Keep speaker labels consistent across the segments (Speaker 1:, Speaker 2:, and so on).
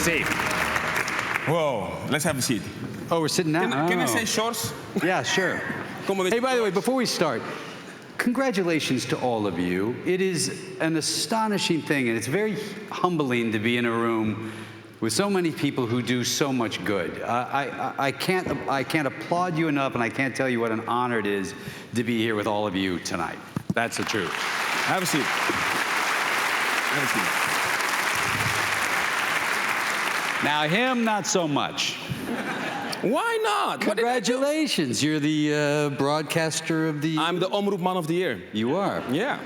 Speaker 1: safe.
Speaker 2: Whoa, let's have a seat.
Speaker 1: Oh, we're sitting down.
Speaker 2: Can I say shorts?
Speaker 1: Yeah, sure. Hey, by the way, before we start, congratulations to all of you. It is an astonishing thing, and it's very humbling to be in a room with so many people who do so much good. I can't applaud you enough, and I can't tell you what an honor it is to be here with all of you tonight. That's the truth.
Speaker 2: Have a seat. Have a seat.
Speaker 1: Now, him, not so much.
Speaker 2: Why not?
Speaker 1: Congratulations, you're the broadcaster of the...
Speaker 2: I'm the Omroepman of the Year.
Speaker 1: You are?
Speaker 2: Yeah.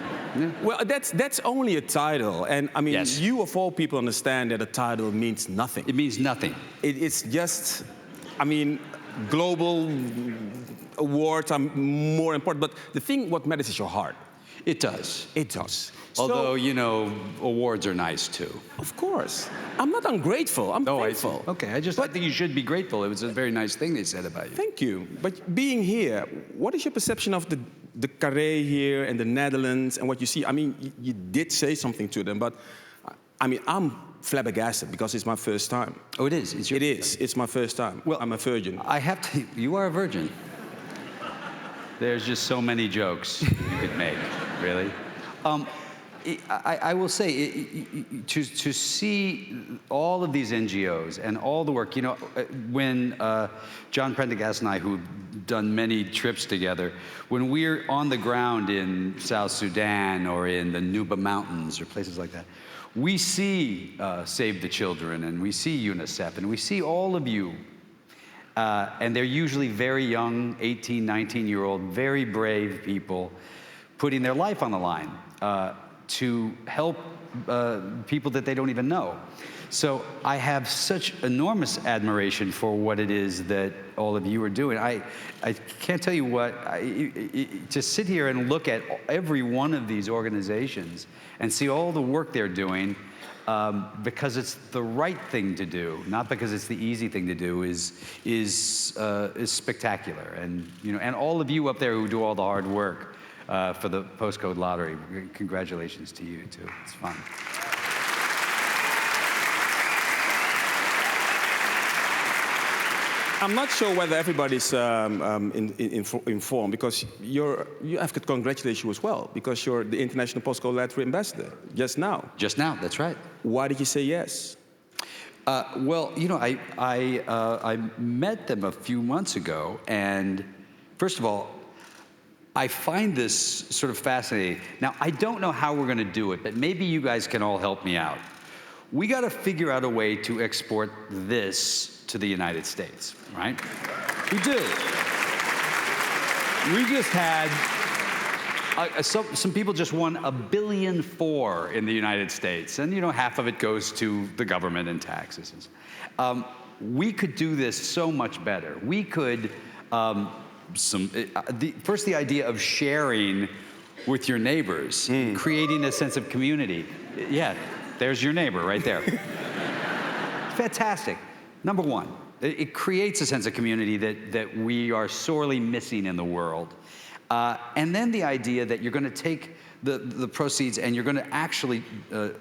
Speaker 2: Well, that's only a title, and I mean,
Speaker 1: yes.
Speaker 2: You of all people understand that a title means nothing.
Speaker 1: It means nothing.
Speaker 2: It's just, I mean, global awards are more important, but the thing what matters is your heart.
Speaker 1: It does.
Speaker 2: It does.
Speaker 1: Although, you know, awards are nice, too.
Speaker 2: Of course. I'm not ungrateful. I'm thankful.
Speaker 1: Okay, I think you should be grateful. It was a very nice thing they said about you.
Speaker 2: Thank you. But being here, what is your perception of the Carré here and the Netherlands and what you see? I mean, you did say something to them, but I mean, I'm flabbergasted because it's my first time.
Speaker 1: Oh, it is?
Speaker 2: It is. It's my first time. Well, I'm a virgin.
Speaker 1: I have to... You are a virgin. There's just so many jokes you could make, really. I will say, to see all of these NGOs and all the work, you know, when John Prendergast and I, who've done many trips together, when we're on the ground in South Sudan or in the Nuba Mountains or places like that, we see Save the Children and we see UNICEF and we see all of you. And they're usually very young, 18, 19-year-old, very brave people putting their life on the line to help people that they don't even know. So I have such enormous admiration for what it is that all of you are doing. I can't tell you what, to sit here and look at every one of these organizations and see all the work they're doing, because it's the right thing to do, not because it's the easy thing to do, is spectacular. And you know, and all of you up there who do all the hard work for the Postcode Loterij, congratulations to you too. It's fun.
Speaker 2: I'm not sure whether everybody's informed, because you have to congratulate you as well, because you're the International Postcode Loterij Ambassador just now.
Speaker 1: Just now, that's right.
Speaker 2: Why did you say yes?
Speaker 1: Well, you know, I met them a few months ago, and first of all, I find this sort of fascinating. Now, I don't know how we're going to do it, but maybe you guys can all help me out. We got to figure out a way to export this to the United States, right? We do. We just had, some people just won $1.4 billion in the United States, and you know, half of it goes to the government and taxes. We could do this so much better. We could, first the idea of sharing with your neighbors, creating a sense of community. Yeah, there's your neighbor right there. Fantastic. Number one, it creates a sense of community that we are sorely missing in the world. And then the idea that you're going to take the proceeds and you're going to actually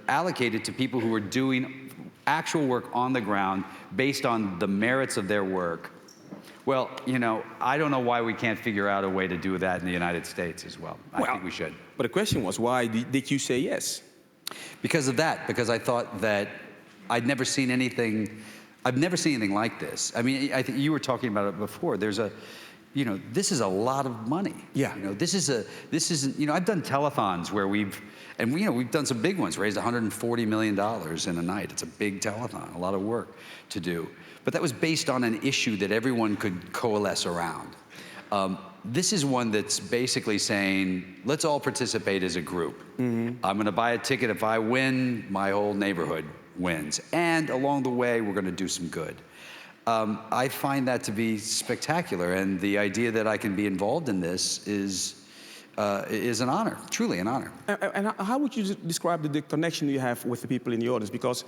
Speaker 1: allocate it to people who are doing actual work on the ground based on the merits of their work. Well, you know, I don't know why we can't figure out a way to do that in the United States as well. I think we should.
Speaker 2: But the question was, why did you say yes?
Speaker 1: Because of that, because I thought that I've never seen anything like this. I mean, I think you were talking about it before. There's you know, this is a lot of money.
Speaker 2: Yeah.
Speaker 1: You know, this isn't, you know, I've done telethons where we've done some big ones, raised $140 million in a night. It's a big telethon, a lot of work to do. But that was based on an issue that everyone could coalesce around. This is one that's basically saying, let's all participate as a group. I'm going to buy a ticket. If I win, my whole neighborhood wins. And along the way, we're going to do some good. I find that to be spectacular. And the idea that I can be involved in this is an honor, truly an honor.
Speaker 2: And how would you describe the connection you have with the people in the audience? Because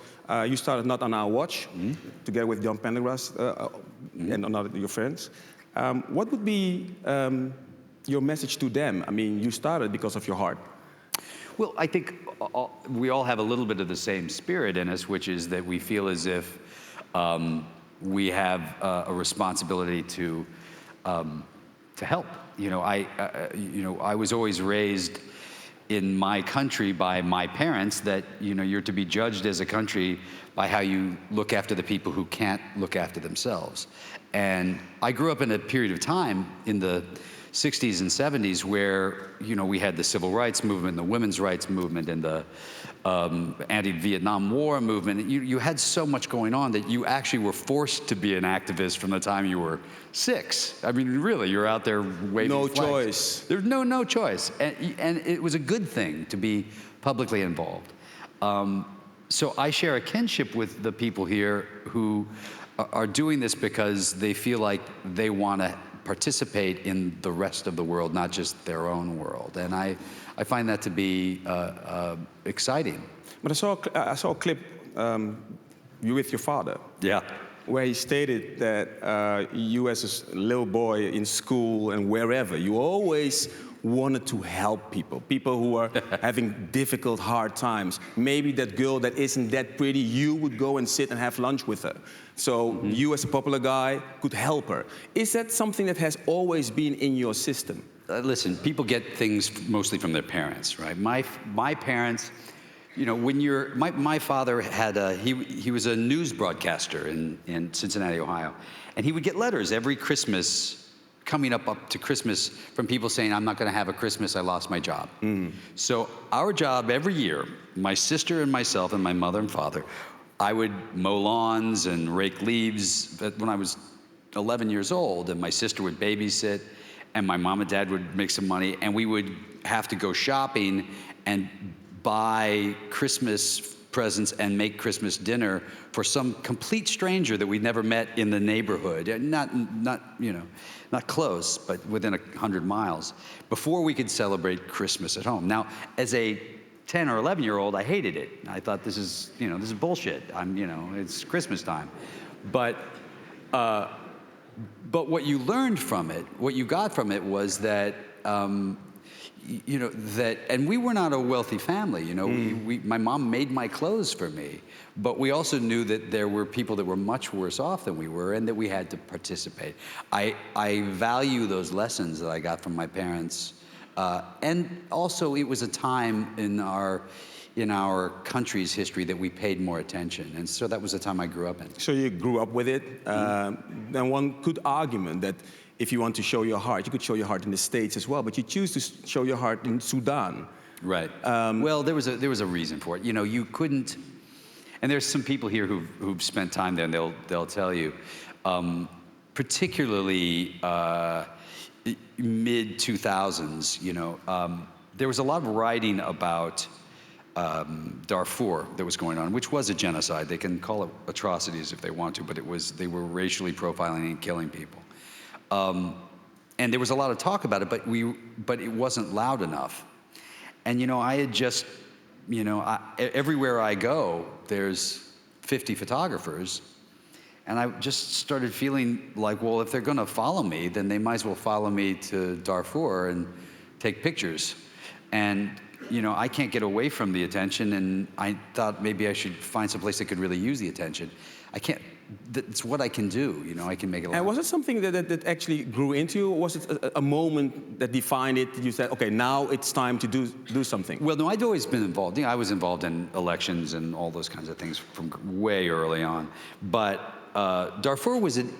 Speaker 2: you started not on our watch, together with John Prendergast and another your friends. What would be your message to them? I mean, you started because of your heart.
Speaker 1: Well, I think we all have a little bit of the same spirit in us, which is that we feel as if we have a responsibility to help. I was always raised in my country by my parents that you're to be judged as a country by how you look after the people who can't look after themselves. And I grew up in a period of time in the 60s and 70s where we had the civil rights movement, the women's rights movement, and the anti-Vietnam War movement. You had so much going on that you actually were forced to be an activist from the time you were 6. I mean, really, you're out there waving
Speaker 2: No
Speaker 1: flags.
Speaker 2: choice.
Speaker 1: There's no choice. And it was a good thing to be publicly involved. So I share a kinship with the people here who are doing this because they feel like they want to participate in the rest of the world, not just their own world. And I find that to be exciting.
Speaker 2: But I saw a clip you with your father.
Speaker 1: Yeah.
Speaker 2: Where he stated that you as a little boy in school and wherever, you always wanted to help people who are having difficult, hard times. Maybe that girl that isn't that pretty, you would go and sit and have lunch with her. So you as a popular guy could help her. Is that something that has always been in your system?
Speaker 1: Listen, people get things mostly from their parents, right? My parents, my father had he was a news broadcaster in Cincinnati, Ohio, and he would get letters every Christmas coming up to Christmas from people saying, I'm not going to have a Christmas, I lost my job. So our job every year, my sister and myself and my mother and father, I would mow lawns and rake leaves when I was 11 years old, and my sister would babysit, and my mom and dad would make some money, and we would have to go shopping and buy Christmas presents and make Christmas dinner for some complete stranger that we'd never met in the neighborhood. Not close, but within 100 miles, before we could celebrate Christmas at home. Now, as a 10 or 11-year-old, I hated it. I thought this is bullshit. It's Christmas time. But what you learned from it, what you got from it was that, and we were not a wealthy family. My mom made my clothes for me, but we also knew that there were people that were much worse off than we were, and that we had to participate. I value those lessons that I got from my parents, and also it was a time in our country's history that we paid more attention, and so that was the time I grew up in.
Speaker 2: So you grew up with it. Then one could argue that if you want to show your heart, you could show your heart in the States as well, but you choose to show your heart in Sudan.
Speaker 1: Right. Well, there was a reason for it. You couldn't. And there's some people here who've spent time there, and they'll tell you, particularly mid 2000s. There was a lot of writing about Darfur that was going on, which was a genocide. They can call it atrocities if they want to, but they were racially profiling and killing people. And there was a lot of talk about it, but it wasn't loud enough. And I had just, everywhere I go, there's 50 photographers, and I just started feeling like, well, if they're going to follow me, then they might as well follow me to Darfur and take pictures. And I can't get away from the attention, and I thought maybe I should find some place that could really use the attention. I can't. It's what I can do. I can make it.
Speaker 2: And was it something that actually grew into you, or was it a moment that defined it? You said, okay, now it's time to do something.
Speaker 1: Well, no, I'd always been involved. I was involved in elections and all those kinds of things from way early on. But Darfur was an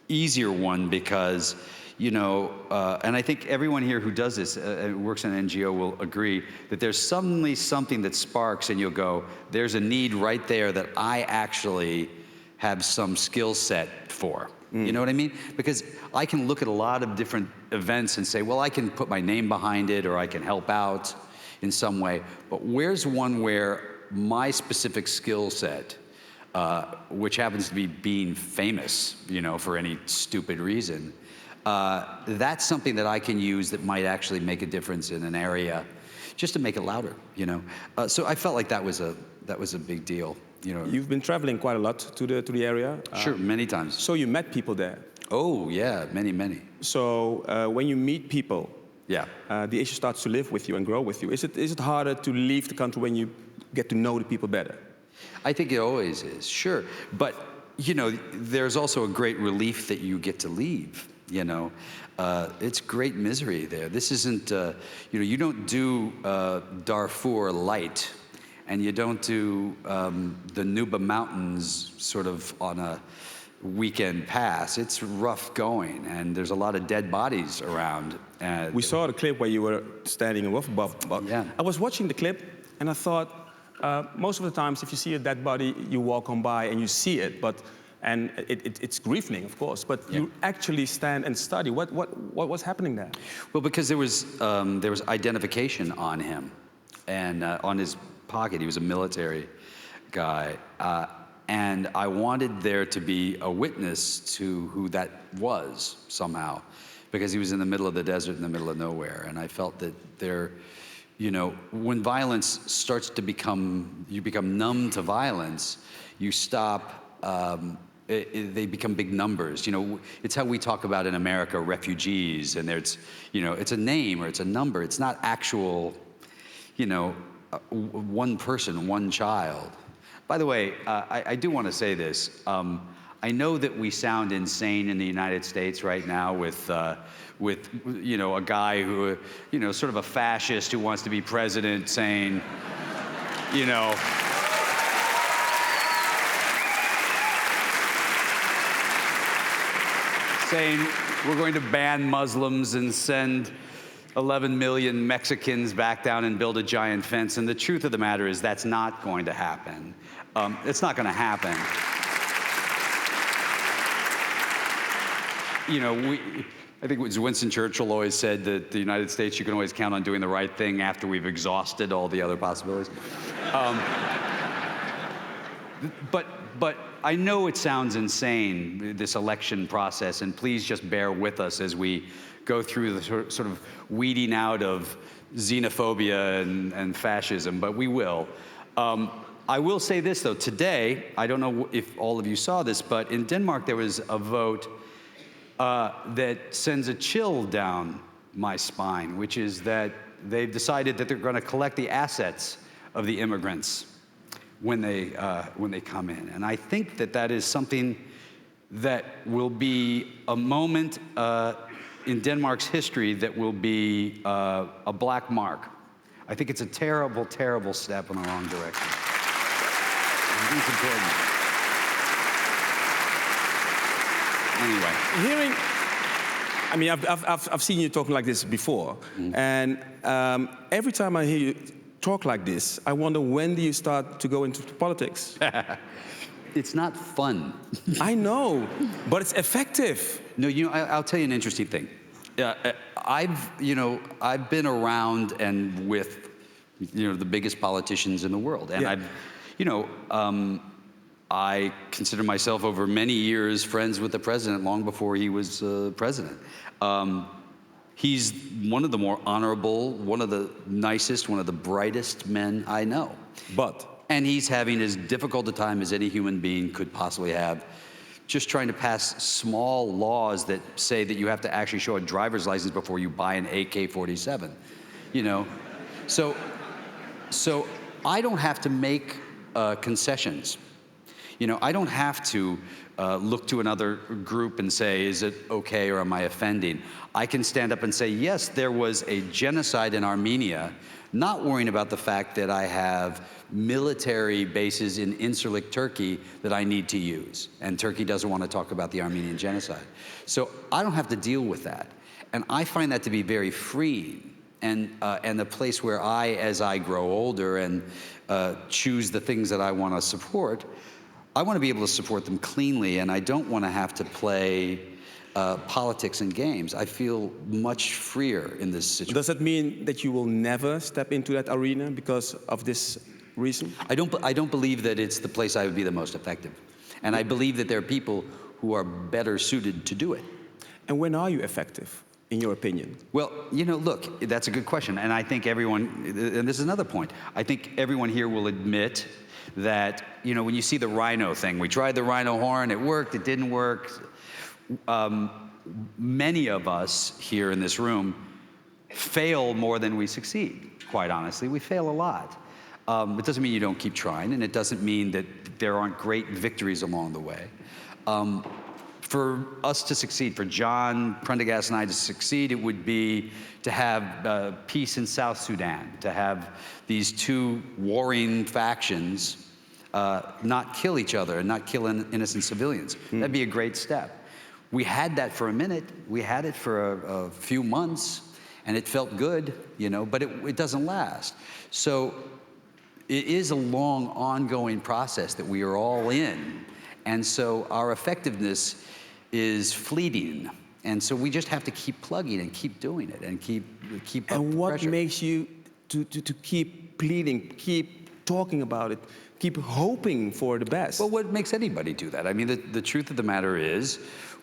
Speaker 1: easier one because, and I think everyone here who does this, works in an NGO, will agree that there's suddenly something that sparks, and you'll go, there's a need right there that I actually have some skill set for. You know what I mean? Because I can look at a lot of different events and say, well, I can put my name behind it, or I can help out in some way. But where's one where my specific skill set, which happens to be being famous, for any stupid reason, that's something that I can use that might actually make a difference in an area, just to make it louder, So I felt like that was a big deal.
Speaker 2: You've been traveling quite a lot to the area.
Speaker 1: Sure, many times.
Speaker 2: So you met people there.
Speaker 1: Oh yeah, many.
Speaker 2: So when you meet people,
Speaker 1: Yeah.
Speaker 2: The issue starts to live with you and grow with you. Is it harder to leave the country when you get to know the people better?
Speaker 1: I think it always is, sure. But, you know, there's also a great relief that you get to leave, you know. It's great misery there. This isn't, you know, you don't do Darfur light, and you don't do the Nuba Mountains sort of on a weekend pass. It's rough going, and there's a lot of dead bodies around.
Speaker 2: We saw the clip where you were standing above.
Speaker 1: Yeah.
Speaker 2: I was watching the clip, and I thought, most of the times, if you see a dead body, you walk on by and you see it, and it's grieving, of course. But you actually stand and study. What was happening there?
Speaker 1: Well, because there was identification on him, and on his pocket. He was a military guy, and I wanted there to be a witness to who that was somehow, because he was in the middle of the desert, in the middle of nowhere, and I felt that there. You know, when violence starts to you become numb to violence, you stop, they become big numbers. You know, it's how we talk about in America refugees, and there's, you know, it's a name or it's a number. It's not actual, you know, one person, one child. By the way, I do want to say this. I know that we sound insane in the United States right now with you know, a guy who, you know, sort of a fascist who wants to be president saying, you know, saying we're going to ban Muslims and send 11 million Mexicans back down and build a giant fence. And the truth of the matter is that's not going to happen. It's not going to happen. You know, I think it was Winston Churchill always said that the United States, you can always count on doing the right thing after we've exhausted all the other possibilities. But I know it sounds insane, this election process, and please just bear with us as we go through the sort of weeding out of xenophobia and fascism, but we will. I will say this, though. Today, I don't know if all of you saw this, but in Denmark there was a vote that sends a chill down my spine, which is that they've decided that they're going to collect the assets of the immigrants when they come in. And I think that that is something that will be a moment in Denmark's history that will be a black mark. I think it's a terrible, terrible step in the wrong direction. I think it's important. Anyway,
Speaker 2: I mean, I've seen you talking like this before, and every time I hear you talk like this, I wonder, when do you start to go into politics?
Speaker 1: it's not fun.
Speaker 2: I know, but it's effective.
Speaker 1: No, you know, I'll tell you an interesting thing. I've been around and with, you know, the biggest politicians in the world, and I consider myself over many years friends with the president long before he was president. He's one of the more honorable, one of the nicest, one of the brightest men I know. And he's having as difficult a time as any human being could possibly have, just trying to pass small laws that say that you have to actually show a driver's license before you buy an AK-47, you know? So I don't have to make concessions. You know, I don't have to look to another group and say, is it okay or am I offending? I can stand up and say, yes, there was a genocide in Armenia, not worrying about the fact that I have military bases in Incirlik, Turkey that I need to use. And Turkey doesn't want to talk about the Armenian genocide. So I don't have to deal with that. And I find that to be very freeing. And the place where as I grow older and choose the things that I want to support, I want to be able to support them cleanly, and I don't want to have to play politics and games. I feel much freer in this situation.
Speaker 2: Does that mean that you will never step into that arena because of this reason?
Speaker 1: I don't believe that it's the place I would be the most effective. And I believe that there are people who are better suited to do it.
Speaker 2: And when are you effective, in your opinion?
Speaker 1: Well, you know, look, that's a good question. And I think everyone, and this is another point, I think everyone here will admit that, you know, when you see the rhino thing, we tried the rhino horn, it worked, it didn't work. Many of us here in this room fail more than we succeed, quite honestly. We fail a lot. It doesn't mean you don't keep trying, and it doesn't mean that there aren't great victories along the way. For us to succeed, for John Prendergast and I to succeed, it would be to have peace in South Sudan, to have these two warring factions not kill each other and not kill innocent civilians. That'd be a great step. We had that for a minute. We had it for a few months, and it felt good, you know, but it doesn't last. So it is a long, ongoing process that we are all in. And so our effectiveness is fleeting. And so we just have to keep plugging and keep doing it and keep up
Speaker 2: And
Speaker 1: the
Speaker 2: what
Speaker 1: pressure.
Speaker 2: makes you to keep pleading, keep talking about it, keep hoping for the best?
Speaker 1: Well, what makes anybody do that? I mean, the truth of the matter is,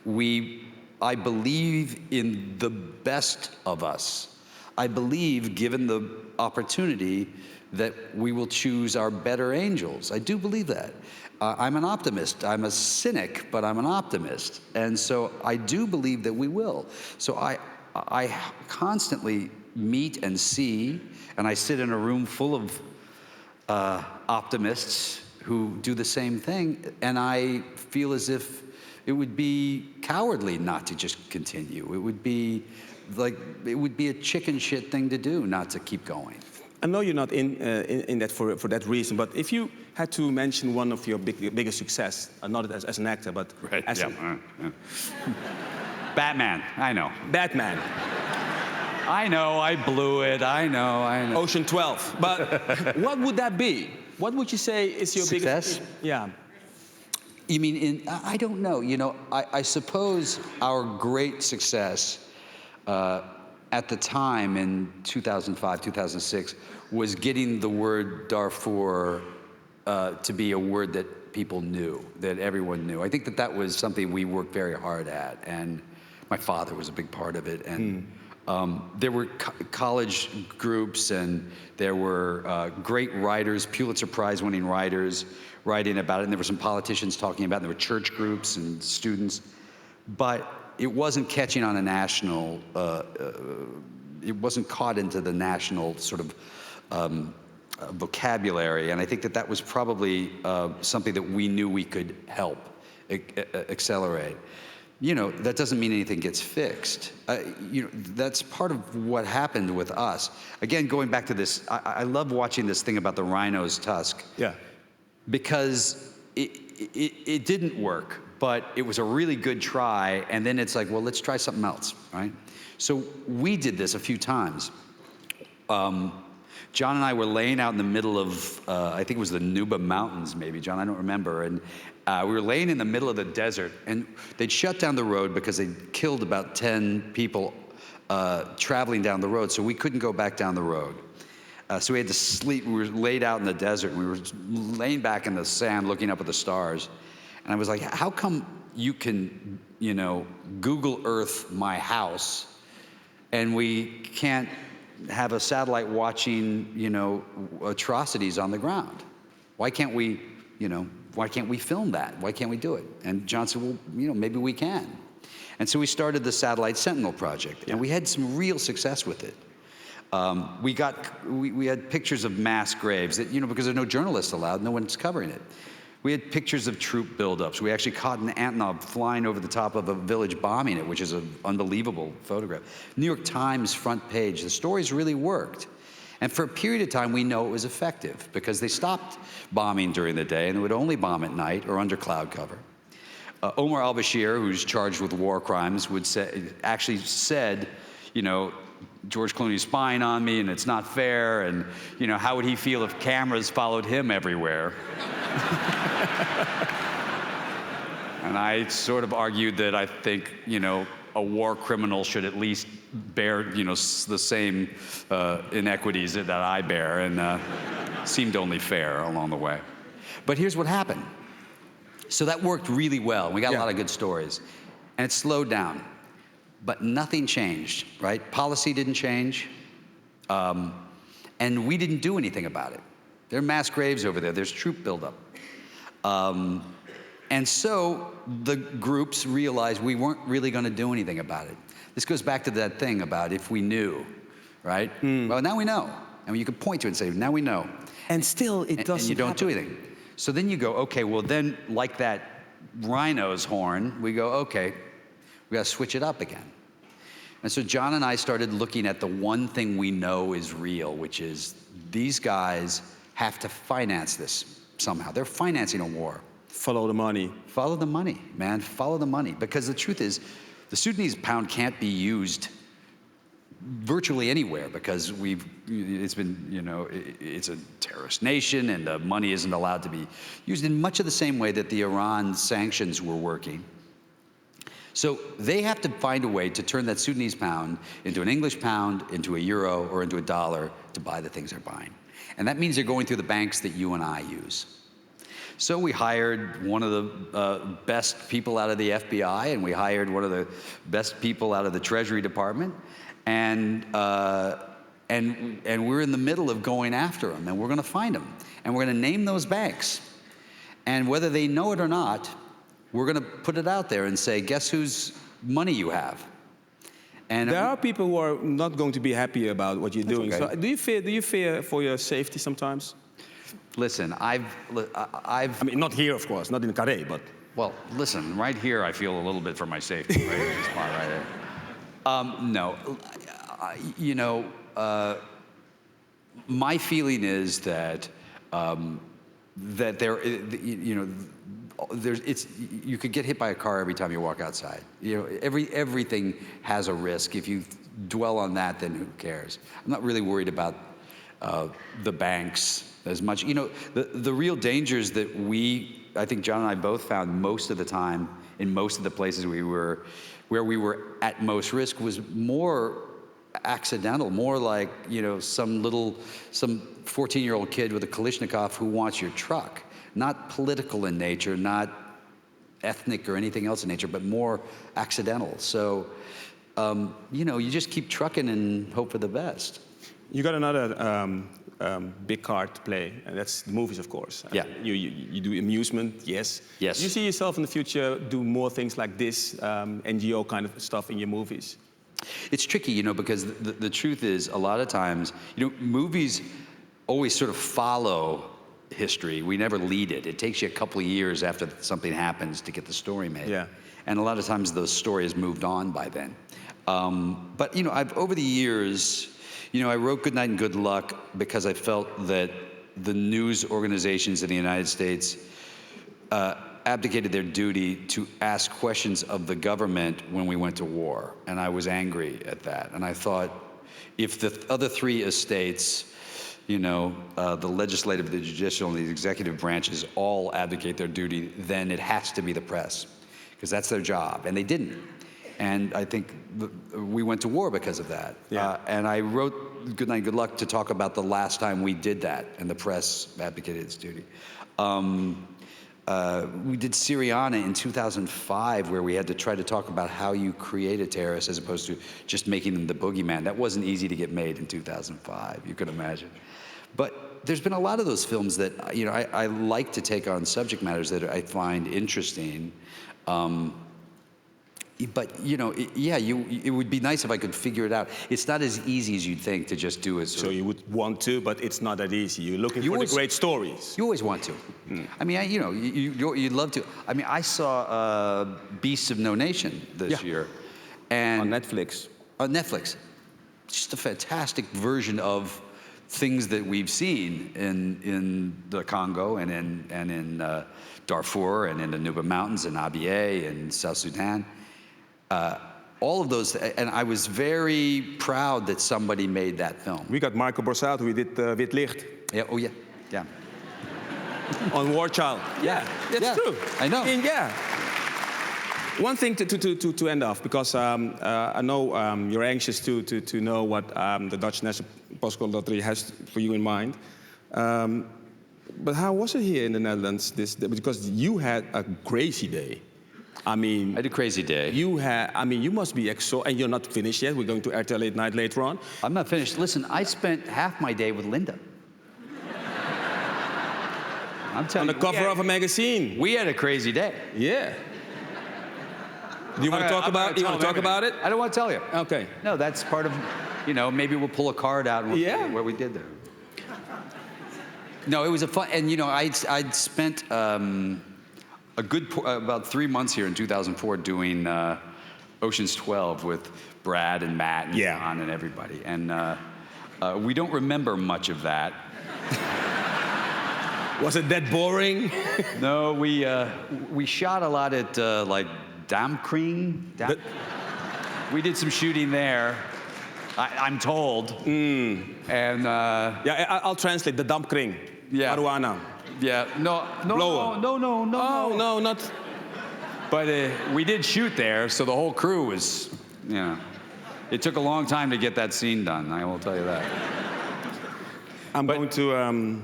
Speaker 1: I believe in the best of us. I believe, given the opportunity, that we will choose our better angels. I do believe that. I'm an optimist. I'm a cynic, but I'm an optimist. And so I do believe that we will. So I constantly meet and see, and I sit in a room full of optimists who do the same thing, and I feel as if it would be cowardly not to just continue. It would be a chicken shit thing to do, not to keep going.
Speaker 2: I know you're not in that for that reason, but if you had to mention one of your biggest success, not as an actor, but as
Speaker 1: yeah. Batman, I know.
Speaker 2: Batman,
Speaker 1: I know, I blew it, I know.
Speaker 2: Ocean 12. But what would that be? What would you say is your
Speaker 1: Success?
Speaker 2: biggest? Yeah.
Speaker 1: You mean I don't know. You know, I suppose our great success at the time in 2005, 2006 was getting the word Darfur to be a word that people knew, that everyone knew. I think that was something we worked very hard at, and my father was a big part of it. And there were college groups, and there were great writers, Pulitzer Prize-winning writers, writing about it, and there were some politicians talking about it, and there were church groups and students, but it wasn't catching on a national, it wasn't caught into the national sort of vocabulary, and I think that was probably something that we knew we could help accelerate. You know, that doesn't mean anything gets fixed. You know, that's part of what happened with us. Again, going back to this, I love watching this thing about the rhino's tusk.
Speaker 2: Yeah.
Speaker 1: Because it didn't work, but it was a really good try, and then it's like, well, let's try something else, right? So we did this a few times. John and I were laying out in the middle of, I think it was the Nuba Mountains, maybe, John, I don't remember, and we were laying in the middle of the desert, and they'd shut down the road because they'd killed about 10 people traveling down the road, so we couldn't go back down the road. So we had to sleep. We were laid out in the desert, and we were laying back in the sand looking up at the stars. And I was like, how come you can, you know, Google Earth my house, and we can't have a satellite watching, you know, atrocities on the ground? Why can't we, you know, why can't we film that? Why can't we do it? And John said, well, you know, maybe we can. And so we started the Satellite Sentinel project, and we had some real success with it. We had pictures of mass graves that, you know, because there are no journalists allowed, no one's covering it. We had pictures of troop buildups. We actually caught an Antonov flying over the top of a village bombing it, which is an unbelievable photograph. New York Times front page. The stories really worked. And for a period of time, we know it was effective because they stopped bombing during the day and they would only bomb at night or under cloud cover. Omar al-Bashir, who's charged with war crimes, actually said, you know, George Clooney's spying on me and it's not fair, and, you know, how would he feel if cameras followed him everywhere? And I sort of argued that I think, you know, a war criminal should at least bear, you know, the same inequities that I bear, and seemed only fair along the way. But here's what happened. So that worked really well. We got a lot of good stories. And it slowed down. But nothing changed, right? Policy didn't change. And we didn't do anything about it. There are mass graves over there. There's troop buildup. And so the groups realized we weren't really going to do anything about it. This goes back to that thing about if we knew. right? Well, now we know. And you can point to it and say, now we know.
Speaker 2: And still, it doesn't
Speaker 1: And you don't
Speaker 2: happen.
Speaker 1: do anything. So then you go, okay, well then, like that rhino's horn, we go, okay, we gotta switch it up again. And so John and I started looking at the one thing we know is real, which is these guys have to finance this somehow. They're financing a war.
Speaker 2: Follow the money.
Speaker 1: Follow the money, man, follow the money. Because the truth is, the Sudanese pound can't be used virtually anywhere because it's been, it's a terrorist nation and the money isn't allowed to be used in much of the same way that the Iran sanctions were working. So they have to find a way to turn that Sudanese pound into an English pound, into a euro, or into a dollar to buy the things they're buying. And that means they're going through the banks that you and I use. So we hired one of the best people out of the FBI, and we hired one of the best people out of the Treasury Department, and we're in the middle of going after them, and we're going to find them, and we're going to name those banks, and whether they know it or not, we're going to put it out there and say, guess whose money you have. And
Speaker 2: there are people who are not going to be happy about what you're doing.
Speaker 1: Okay.
Speaker 2: So do you fear for your safety sometimes?
Speaker 1: Listen, I
Speaker 2: mean, not here, of course, not in Carré, but...
Speaker 1: Well, listen, right here I feel a little bit for my safety, right in this spot right there. No, my feeling is that that you could get hit by a car every time you walk outside. Everything has a risk. If you dwell on that, then who cares? I'm not really worried about the banks as much. The real dangers that I think John and I both found most of the time in most of the places where we were at most risk was more accidental, more like, some 14-year-old kid with a Kalashnikov who wants your truck. Not political in nature, not ethnic or anything else in nature, but more accidental. So, you just keep trucking and hope for the best.
Speaker 2: You got another big card to play, and that's the movies, of course.
Speaker 1: Yeah.
Speaker 2: You do amusement, yes.
Speaker 1: Yes.
Speaker 2: Do you see yourself in the future do more things like this, NGO kind of stuff in your movies?
Speaker 1: It's tricky, because the truth is, a lot of times, movies always sort of follow history. We never lead it. It takes you a couple of years after something happens to get the story made.
Speaker 2: Yeah.
Speaker 1: And a lot of times those stories moved on by then. But, I've over the years, I wrote Good Night and Good Luck because I felt that the news organizations in the United States abdicated their duty to ask questions of the government when we went to war. And I was angry at that. And I thought, if the other three estates, the legislative, the judicial, and the executive branches all abdicate their duty, then it has to be the press, because that's their job. And they didn't. And I think we went to war because of that.
Speaker 2: Yeah.
Speaker 1: And I wrote Good Night, Good Luck to talk about the last time we did that, and the press abdicated its duty. We did Syriana in 2005, where we had to try to talk about how you create a terrorist as opposed to just making them the boogeyman. That wasn't easy to get made in 2005, you could imagine. But there's been a lot of those films that, I like to take on subject matters that I find interesting. But, it would be nice if I could figure it out. It's not as easy as you'd think to just do it.
Speaker 2: So you would want to, but it's not that easy. You're looking for the great stories.
Speaker 1: You always want to. I mean, you'd love to. I mean, I saw Beasts of No Nation this year. And
Speaker 2: on Netflix.
Speaker 1: On Netflix. Just a fantastic version of things that we've seen in the Congo and in Darfur and in the Nuba Mountains and Abyei and South Sudan. All of those, and I was very proud that somebody made that film.
Speaker 2: We got Michael Borsato, who did Wit Licht.
Speaker 1: Yeah, oh yeah, yeah.
Speaker 2: On War Child. Yeah, that's true.
Speaker 1: I know.
Speaker 2: One thing to end off, because I know you're anxious to know what the Dutch National Postcode Loterij has for you in mind. But how was it here in the Netherlands? Because you had a crazy day. I mean,
Speaker 1: I had a crazy day.
Speaker 2: You must be exhausted, and you're not finished yet. We're going to RTL Late Night later on.
Speaker 1: I'm not finished. Listen, I spent half my day with Linda. I'm telling you.
Speaker 2: On the cover of a magazine.
Speaker 1: We had a crazy day.
Speaker 2: Yeah. Do you want to talk about? You want to talk about it?
Speaker 1: I don't want to tell you.
Speaker 2: Okay.
Speaker 1: No, that's part of. maybe we'll pull a card out and what we did there. No, it was a fun, and I'd spent a good about 3 months here in 2004 doing Ocean's 12 with Brad and Matt and John and everybody, and we don't remember much of that.
Speaker 2: Was it that boring?
Speaker 1: No, we shot a lot at like Damkring. We did some shooting there. I'm told. And
Speaker 2: I'll translate the Damkring.
Speaker 1: Yeah.
Speaker 2: Marijuana.
Speaker 1: Yeah. No.
Speaker 2: Oh no, not.
Speaker 1: But we did shoot there, so the whole crew was, it took a long time to get that scene done. I will tell you that.
Speaker 2: I'm going to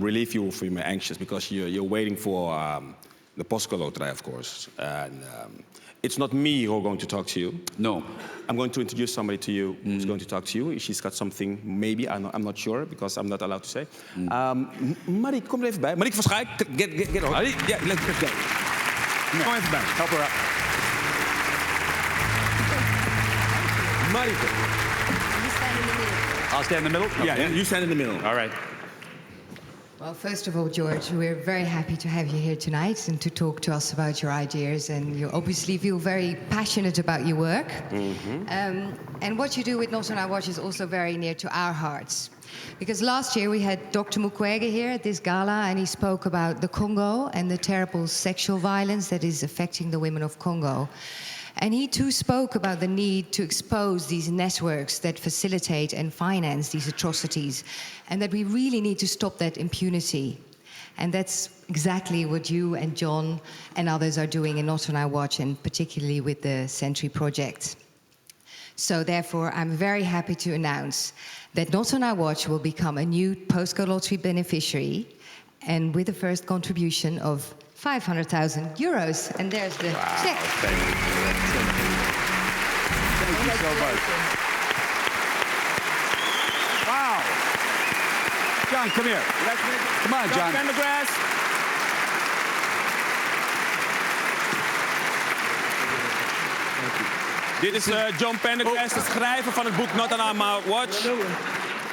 Speaker 2: relieve you from your anxious because you're waiting for the Postcode Loterij, of course. And it's not me who's going to talk to you.
Speaker 1: No.
Speaker 2: I'm going to introduce somebody to you who's going to talk to you. She's got something, maybe, I'm not sure, because I'm not allowed to say. Marie, kom er even bij. Marie van Schaik, get on. Marie, yeah, let's go. Kom even bij, help her out. Marie.
Speaker 3: You stand in the middle.
Speaker 1: I'll stand in the middle? Okay.
Speaker 2: Yeah, you stand in the middle.
Speaker 1: All right.
Speaker 3: Well, first of all, George, we're very happy to have you here tonight and to talk to us about your ideas. And you obviously feel very passionate about your work. And what you do with Not On Our Watch is also very near to our hearts. Because last year we had Dr. Mukwege here at this gala, and he spoke about the Congo and the terrible sexual violence that is affecting the women of Congo. And he too spoke about the need to expose these networks that facilitate and finance these atrocities, and that we really need to stop that impunity. And that's exactly what you and John and others are doing in Not On Our Watch, and particularly with the Century Project. So therefore, I'm very happy to announce that Not On Our Watch will become a new Postcode Loterij beneficiary, and with the first contribution of €500,000. And there's the check.
Speaker 1: Thank you so much. Wow. John, come here. Come on, John.
Speaker 2: Pendergrass. Dit is John Pendergrass, de schrijver van het boek Not On Our Watch.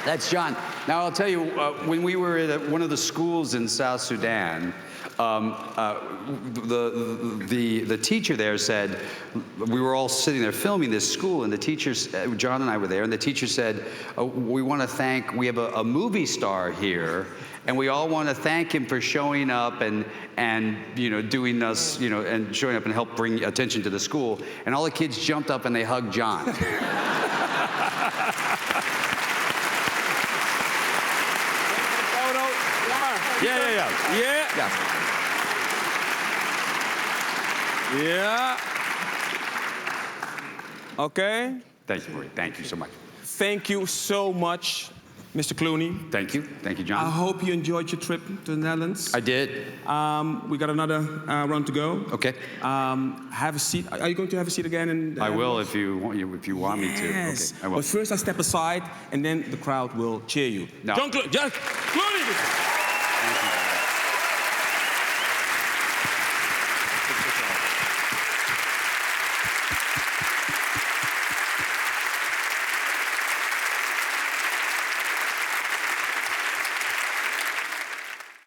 Speaker 1: That's John. Now, I'll tell you, when we were at one of the schools in South Sudan, the teacher there said, we were all sitting there filming this school, and the teachers, John and I were there, and the teacher said, we want to thank, we have a movie star here, and we all want to thank him for showing up and doing us, and showing up and help bring attention to the school. And all the kids jumped up and they hugged John.
Speaker 2: Yeah. Okay.
Speaker 1: Thank you, Marie. Thank you so much.
Speaker 2: Thank you so much, Mr. Clooney.
Speaker 1: Thank you. Thank you, John.
Speaker 2: I hope you enjoyed your trip to the Netherlands.
Speaker 1: I did.
Speaker 2: We got another round to go.
Speaker 1: Okay.
Speaker 2: Have a seat. Are you going to have a seat again?
Speaker 1: I will if you want me to.
Speaker 2: Yes.
Speaker 1: Okay, I will.
Speaker 2: But first I step aside, and then the crowd will cheer you.
Speaker 1: No.
Speaker 2: George Clooney.
Speaker 1: Thank you, guys.